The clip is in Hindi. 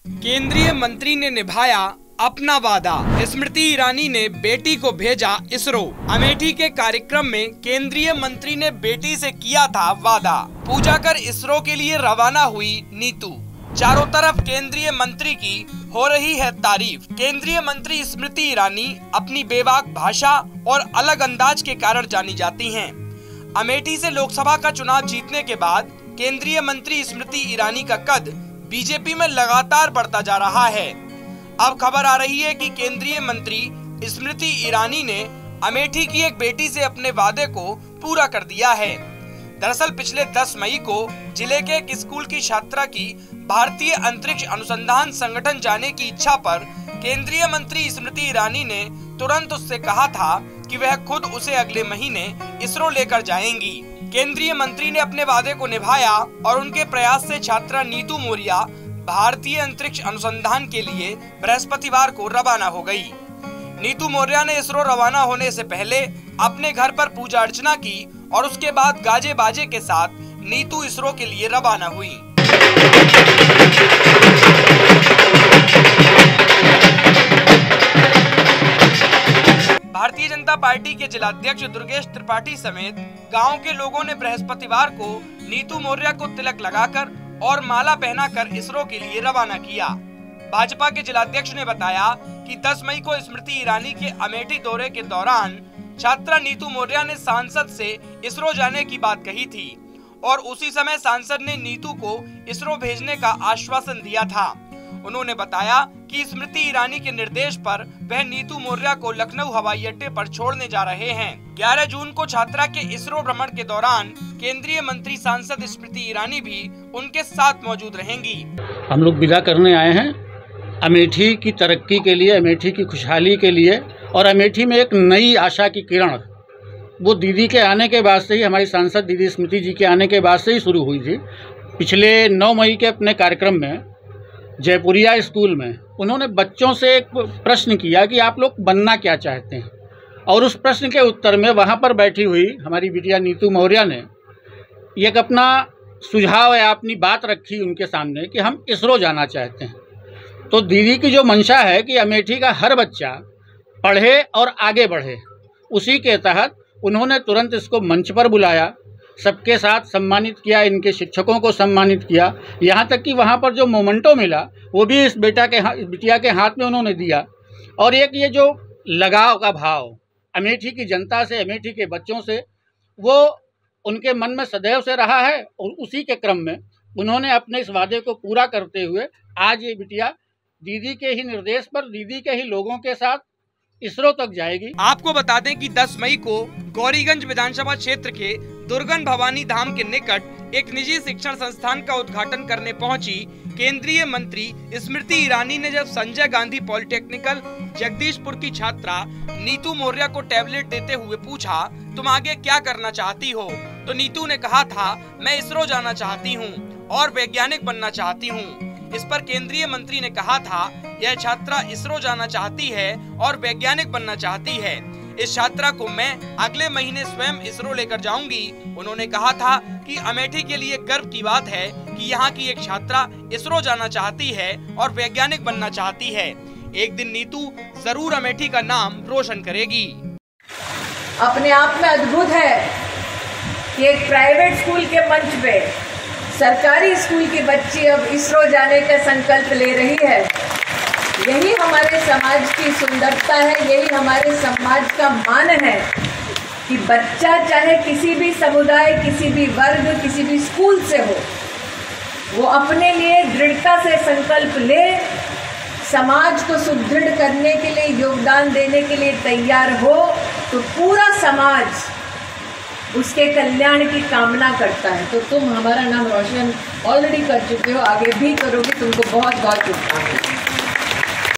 केंद्रीय मंत्री ने निभाया अपना वादा, स्मृति ईरानी ने बेटी को भेजा इसरो। अमेठी के कार्यक्रम में केंद्रीय मंत्री ने बेटी से किया था वादा, पूजा कर इसरो के लिए रवाना हुई नीतू। चारों तरफ केंद्रीय मंत्री की हो रही है तारीफ। केंद्रीय मंत्री स्मृति ईरानी अपनी बेबाक भाषा और अलग अंदाज के कारण जानी जाती हैं। अमेठी से लोकसभा का चुनाव जीतने के बाद केंद्रीय मंत्री स्मृति ईरानी का कद बीजेपी में लगातार बढ़ता जा रहा है। अब खबर आ रही है कि केंद्रीय मंत्री स्मृति ईरानी ने अमेठी की एक बेटी से अपने वादे को पूरा कर दिया है। दरअसल पिछले 10 मई को जिले के एक स्कूल की छात्रा की भारतीय अंतरिक्ष अनुसंधान संगठन जाने की इच्छा पर केंद्रीय मंत्री स्मृति ईरानी ने तुरंत उससे कहा था कि वह खुद उसे अगले महीने इसरो लेकर जाएंगी। केंद्रीय मंत्री ने अपने वादे को निभाया और उनके प्रयास से छात्रा नीतू मौर्य भारतीय अंतरिक्ष अनुसंधान के लिए बृहस्पतिवार को रवाना हो गई। नीतू मौर्य ने इसरो रवाना होने से पहले अपने घर पर पूजा अर्चना की और उसके बाद गाजे बाजे के साथ नीतू इसरो के लिए रवाना हुई। भारतीय जनता पार्टी के जिलाध्यक्ष दुर्गेश त्रिपाठी समेत गांव के लोगों ने बृहस्पतिवार को नीतू मौर्य को तिलक लगाकर और माला पहनाकर इसरो के लिए रवाना किया। भाजपा के जिलाध्यक्ष ने बताया कि 10 मई को स्मृति ईरानी के अमेठी दौरे के दौरान छात्रा नीतू मौर्य ने सांसद से इसरो जाने की बात कही थी और उसी समय सांसद ने नीतू को इसरो भेजने का आश्वासन दिया था। उन्होंने बताया कि स्मृति ईरानी के निर्देश पर वह नीतू मौर्य को लखनऊ हवाई अड्डे पर छोड़ने जा रहे हैं। 11 जून को छात्रा के इसरो भ्रमण के दौरान केंद्रीय मंत्री सांसद स्मृति ईरानी भी उनके साथ मौजूद रहेंगी। हम लोग विदा करने आए हैं अमेठी की तरक्की के लिए, अमेठी की खुशहाली के लिए, और अमेठी में एक नई आशा की किरण वो दीदी के आने के बाद से ही, हमारी सांसद दीदी स्मृति जी के आने के बाद से ही शुरू हुई थी। पिछले 9 मई के अपने कार्यक्रम में जयपुरिया स्कूल में उन्होंने बच्चों से एक प्रश्न किया कि आप लोग बनना क्या चाहते हैं, और उस प्रश्न के उत्तर में वहाँ पर बैठी हुई हमारी बिटिया नीतू मौर्य ने एक अपना सुझाव या अपनी बात रखी उनके सामने कि हम इसरो जाना चाहते हैं। तो दीदी की जो मंशा है कि अमेठी का हर बच्चा पढ़े और आगे बढ़े, उसी के तहत उन्होंने तुरंत इसको मंच पर बुलाया, सबके साथ सम्मानित किया, इनके शिक्षकों को सम्मानित किया, यहाँ तक कि वहाँ पर जो मोमेंटो मिला वो भी इस बिटिया के हाथ में उन्होंने दिया। और एक ये जो लगाव का भाव अमेठी की जनता से, अमेठी के बच्चों से, वो उनके मन में सदैव से रहा है, और उसी के क्रम में उन्होंने अपने इस वादे को पूरा करते हुए आज ये बिटिया दीदी के ही निर्देश पर, दीदी के ही लोगों के साथ इसरो तक जाएगी। आपको बता दें कि 10 मई को गौरीगंज विधानसभा क्षेत्र के दुर्गन भवानी धाम के निकट एक निजी शिक्षण संस्थान का उद्घाटन करने पहुंची केंद्रीय मंत्री स्मृति ईरानी ने जब संजय गांधी पॉलिटेक्निकल जगदीशपुर की छात्रा नीतू मौर्य को टैबलेट देते हुए पूछा, तुम आगे क्या करना चाहती हो? तो नीतू ने कहा था, मैं इसरो जाना चाहती हूँ और वैज्ञानिक बनना चाहती हूँ। इस पर केंद्रीय मंत्री ने कहा था, यह छात्रा इसरो जाना चाहती है और वैज्ञानिक बनना चाहती है। इस छात्रा को मैं अगले महीने स्वयं इसरो लेकर जाऊंगी। उन्होंने कहा था कि अमेठी के लिए गर्व की बात है कि यहाँ की एक छात्रा इसरो जाना चाहती है और वैज्ञानिक बनना चाहती है। एक दिन नीतू जरूर अमेठी का नाम रोशन करेगी। अपने आप में अद्भुत है कि एक प्राइवेट स्कूल के मंच पे सरकारी स्कूल की बच्ची अब इसरो जाने का संकल्प ले रही है। यही हमारे समाज की सुंदरता है, यही हमारे समाज का मान है कि बच्चा चाहे किसी भी समुदाय, किसी भी वर्ग, किसी भी स्कूल से हो, वो अपने लिए दृढ़ता से संकल्प ले, समाज को सुदृढ़ करने के लिए, योगदान देने के लिए तैयार हो, तो पूरा समाज उसके कल्याण की कामना करता है। तो तुम हमारा नाम रोशन ऑलरेडी कर चुके हो, आगे भी करोगे। तुमको बहुत बहुत शुभकामनाएं।